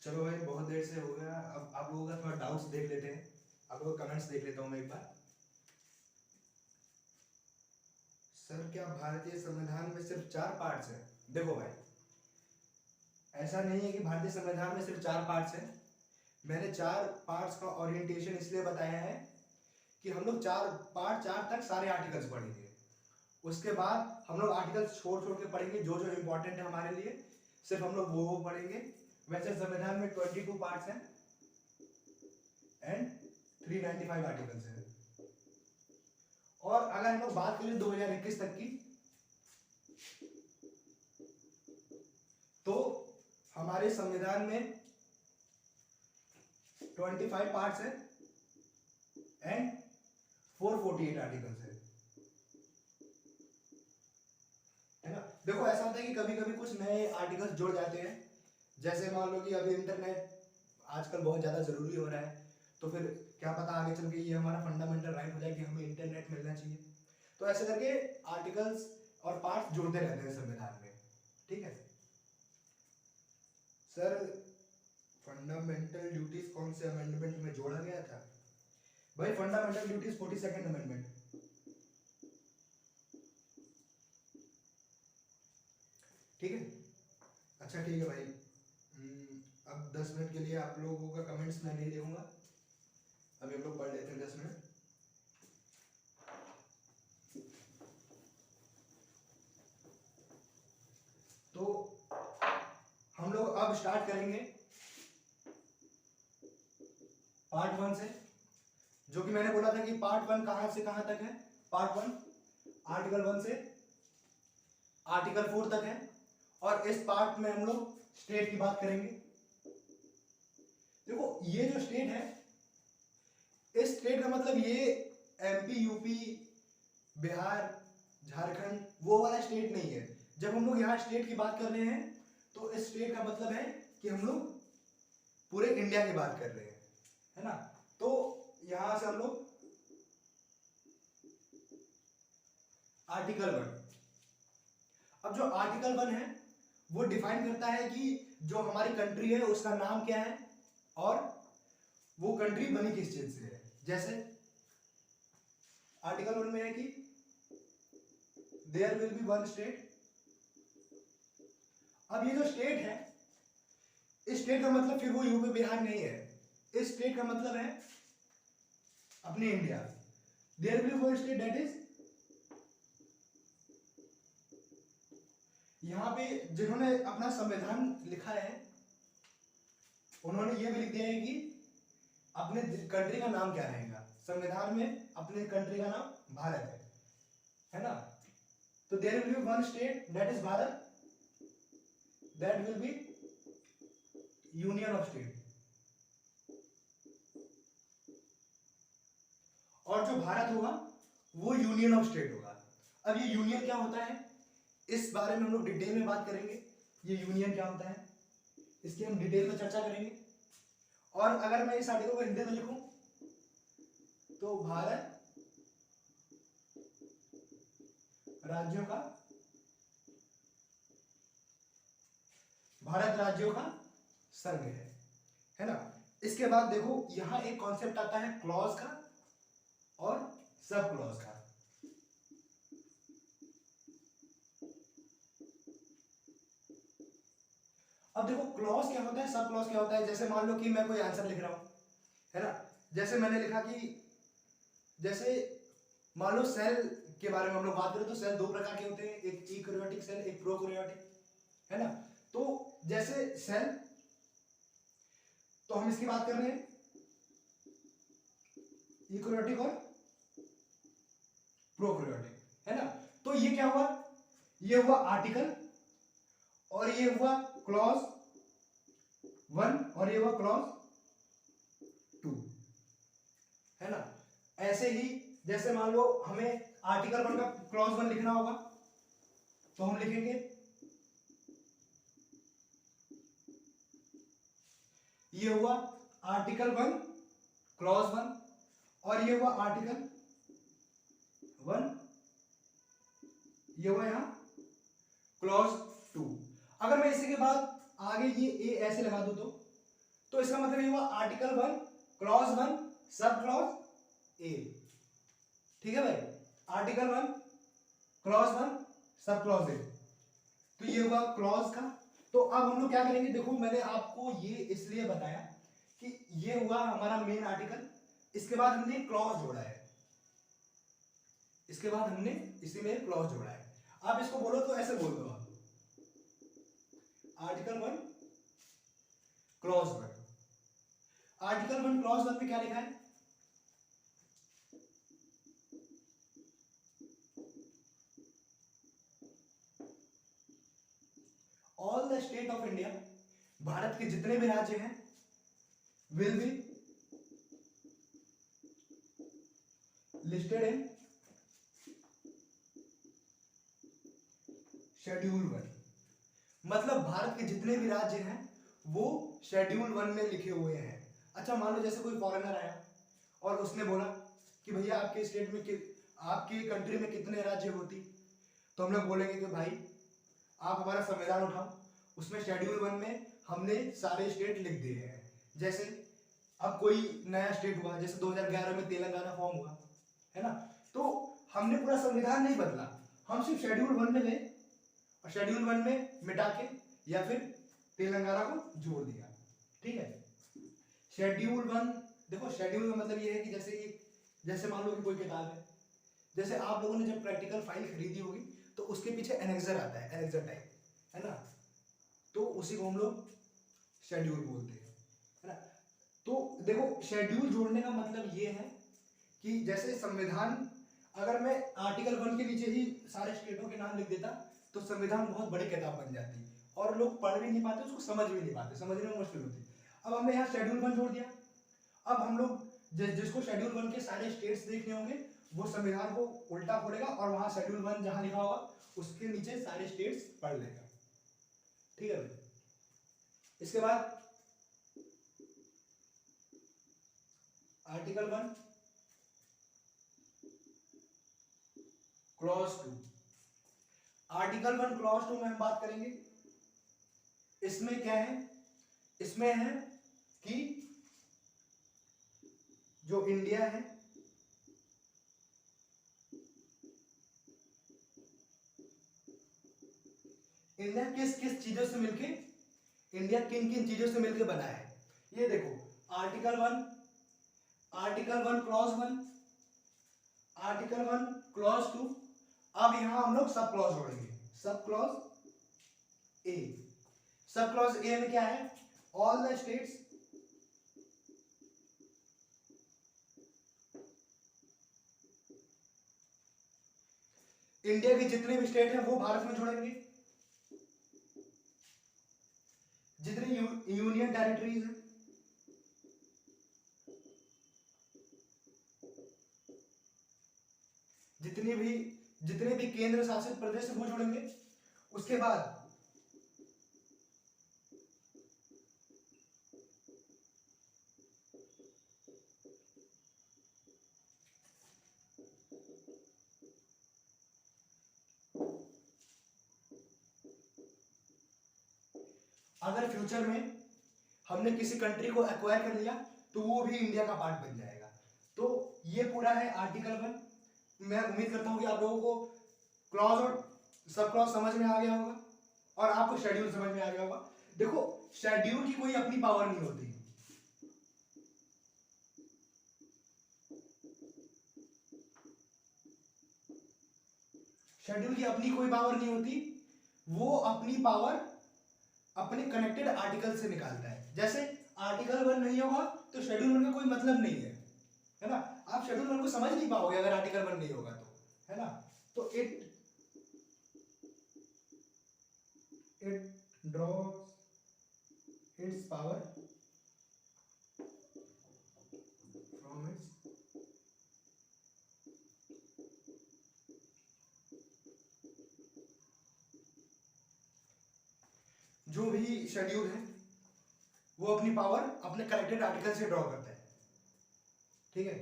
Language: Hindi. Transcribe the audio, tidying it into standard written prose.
चलो भाई, बहुत देर से हो गया। अब आप लोगों का थोड़ा डाउट्स देख लेते हैं। आप लोगों का कमेंट्स देख लेता हूँ मैं एक बार। सर, क्या भारतीय संविधान में सिर्फ 4 पार्ट्स हैं? देखो भाई, ऐसा नहीं है कि भारतीय संविधान में सिर्फ 4 पार्ट्स हैं। मैंने 4 पार्ट्स का ओरिएंटेशन इसलिए बताया है कि हम लोग 4 तक सारे आर्टिकल्स पढ़ेंगे। उसके बाद हम लोग आर्टिकल्स छोड़ छोड़ के पढ़ेंगे, जो जो इंपॉर्टेंट है हमारे लिए सिर्फ हम लोग वो पढ़ेंगे। वैसे संविधान में 22 पार्ट्स हैं एंड 395 आर्टिकल्स हैं। और अगर हम लोग बात करें 2021 तक की, तो हमारे संविधान में 25 पार्ट्स हैं एंड 448 आर्टिकल्स है ना। देखो, ऐसा होता है कि कभी कभी कुछ नए आर्टिकल्स जुड़ जाते हैं। जैसे मान लो कि अभी इंटरनेट आजकल बहुत ज्यादा जरूरी हो रहा है, तो फिर क्या पता आगे चल के ये हमारा फंडामेंटल राइट हो जाए कि हमें इंटरनेट मिलना चाहिए। तो ऐसे करके आर्टिकल्स और पार्ट्स जुड़ते रहते हैं संविधान में। ठीक है सर, फंडामेंटल ड्यूटीज कौन से अमेंडमेंट में जोड़ा गया था? भाई, फंडामेंटल ड्यूटीज 42nd अमेंडमेंट। ठीक है, अच्छा ठीक है भाई। अब 10 मिनट के लिए आप लोगों का कमेंट्स मैं नहीं देखूंगा। अभी हम लोग पढ़ लेते हैं 10 मिनट। तो हम लोग अब स्टार्ट करेंगे पार्ट 1 से, जो कि मैंने बोला था कि पार्ट 1 कहां से कहां तक है। पार्ट 1 आर्टिकल 1 से आर्टिकल 4 तक है। और इस पार्ट में हम लोग स्टेट की बात करेंगे। देखो, ये जो स्टेट है, इस स्टेट का मतलब ये एमपी, यूपी, बिहार, झारखंड वो वाला स्टेट नहीं है। जब हम लोग यहाँ स्टेट की बात कर रहे हैं, तो इस स्टेट का मतलब है कि हम लोग पूरे इंडिया की बात कर रहे हैं, है ना। तो यहां से हम लोग आर्टिकल 1। अब जो आर्टिकल 1 है वो डिफाइन करता है कि जो हमारी कंट्री है उसका नाम क्या है और वो कंट्री बनी किस चीज से है। जैसे आर्टिकल 1 में है कि there will be one state. अब ये जो स्टेट है, इस स्टेट का मतलब फिर वो यूपी बिहार नहीं है। इस स्टेट का मतलब है अपनी India. There will be one state, that is, यहां पे जिन्होंने अपना संविधान लिखा है उन्होंने ये भी लिख दिया है कि अपने कंट्री का नाम क्या रहेगा। संविधान में अपने कंट्री का नाम भारत है ना। तो there will be one state, that is Bharat, that will be union of state. और जो भारत होगा वो यूनियन ऑफ स्टेट होगा। अब ये यूनियन क्या होता है, इस बारे में हम लोग डिटेल में बात करेंगे। ये यूनियन क्या होता है इसकी हम डिटेल में चर्चा करेंगे। और अगर मैं इस आर्टिकल को हिंदी में लिखूं तो भारत राज्यों का संघ है ना। इसके बाद देखो, यहां एक कॉन्सेप्ट आता है क्लॉज का और सब क्लॉज का। अब देखो, क्लॉज क्या होता है, सब क्लॉज क्या होता है। जैसे मान लो कि मैं कोई आंसर लिख रहा हूं, है ना। जैसे मैंने लिखा कि, जैसे मान लो सेल के बारे में हम लोग बात करें तो सेल 2 प्रकार के होते हैं, एक यूकैरियोटिक सेल, एक प्रोकैरियोटिक, है ना। तो जैसे सेल, तो हम इसकी बात कर रहे हैं यूकैरियोटिक और प्रोकैरियोटिक, है ना। तो ये क्या हुआ, ये हुआ आर्टिकल और ये हुआ क्लॉज 1 और ये हुआ क्लॉज 2, है ना। ऐसे ही जैसे मान लो हमें आर्टिकल 1 का क्लॉज 1 लिखना होगा तो हम लिखेंगे ये हुआ आर्टिकल 1 क्लॉज 1 और ये हुआ आर्टिकल 1, ये हुआ यहां क्लॉज 2। अगर मैं इसी के बाद आगे ये ए ऐसे लगा दूं तो तो इसका मतलब ये हुआ article 1 clause 1 sub clause A. ठीक है भाई, article 1 clause 1 sub clause A, तो ये हुआ क्लॉज का। तो अब हम लोग क्या करेंगे, देखो मैंने आपको ये इसलिए बताया कि ये हुआ हमारा मेन आर्टिकल, इसके बाद हमने क्लॉज जोड़ा है, इसके बाद हमने इसी में क्लॉज जोड़ा है। आप इसको बोलो तो ऐसे बोल दो आप, आर्टिकल 1 क्लॉज 1। आर्टिकल 1 क्लॉज 1 में क्या लिखा है, all the state of India, Bharat के जितने भी राज्य हैं, will be listed in schedule 1। मतलब भारत के जितने भी राज्य हैं वो शेड्यूल 1 में लिखे हुए हैं। अच्छा मान लो जैसे कोई फॉरेनर आया और उसने बोला कि भैया आपके स्टेट में आपके कंट्री में कितने राज्य होती, तो हम लोग बोलेंगे कि भाई आप हमारा संविधान उठाओ, उसमें शेड्यूल 1 में हमने सारे स्टेट लिख दिए हैं। जैसे अब कोई नया स्टेट हुआ, जैसे 2011 में तेलंगाना फॉर्म हुआ है ना, तो हमने पूरा संविधान नहीं बदला, हम सिर्फ शेड्यूल 1 में गए और शेड्यूल 1 में मिटा के या फिर तेलंगाना को जोड़ दिया। ठीक है, शेड्यूल 1, देखो शेड्यूल का मतलब ये है कि जैसे मान लो कि कोई किताब है, जैसे आप लोगों ने जब प्रैक्टिकल फाइल खरीदी होगी तो उसके पीछे एनेक्सर आता है, एनेक्सर टाइप, है ना, तो उसी को हम लोग शेड्यूल बोलते हैं, है ना। तो देखो शेड्यूल जोड़ने का मतलब ये है कि जैसे संविधान, अगर मैं आर्टिकल 1 के नीचे ही सारे स्टेटों के नाम लिख देता तो संविधान बहुत बड़ी किताब बन जाती और लोग पढ़ भी नहीं पाते, उसको समझ भी नहीं पाते, समझने में मुश्किल होती। अब हमने यहाँ शेड्यूल 1 जोड़ दिया, अब हम लोग जिसको शेड्यूल 1 के सारे स्टेट्स देखने होंगे वो संविधान को उल्टा खोलेगा और वहां शेड्यूल 1 जहां लिखा होगा उसके नीचे सारे स्टेट्स पढ़ लेगा। ठीक है भाई, इसके बाद आर्टिकल 1 क्लॉज 2, आर्टिकल 1 क्लॉज 2 में हम बात करेंगे, इसमें क्या है, इसमें है कि जो इंडिया है इंडिया किस किस चीजों से मिलके, इंडिया किन किन चीजों से मिलके बना है। ये देखो आर्टिकल 1 क्लॉज 1, आर्टिकल 1 क्लॉज 2, अब यहां हम लोग सब क्लॉज जोड़ेंगे, sub clause A, sub clause A में क्या है, ऑल द स्टेट्स इंडिया के जितने भी स्टेट हैं वो भारत में जोड़ेंगे, जितनी यूनियन टेरिटरीज हैं, जितने भी केंद्र शासित प्रदेश वो जोड़ेंगे। उसके बाद अगर फ्यूचर में हमने किसी कंट्री को एक्वायर कर लिया तो वो भी इंडिया का पार्ट बन जाएगा। तो ये पूरा है आर्टिकल 1। मैं उम्मीद करता हूं कि आप लोगों को क्लॉज और सब क्लॉज समझ में आ गया होगा और आपको शेड्यूल समझ में आ गया होगा। देखो शेड्यूल की कोई अपनी पावर नहीं होती, शेड्यूल की अपनी कोई पावर नहीं होती, वो अपनी पावर अपने कनेक्टेड आर्टिकल से निकालता है। जैसे आर्टिकल 1 नहीं होगा तो शेड्यूल 1 का कोई मतलब नहीं है ना, आप शेड्यूल 1 को समझ नहीं पाओगे अगर आर्टिकल 1 नहीं होगा तो, है ना। तो it draws its power from its जो भी शेड्यूल है वो अपनी पावर अपने कनेक्टेड आर्टिकल से ड्रॉ करता है। ठीक है,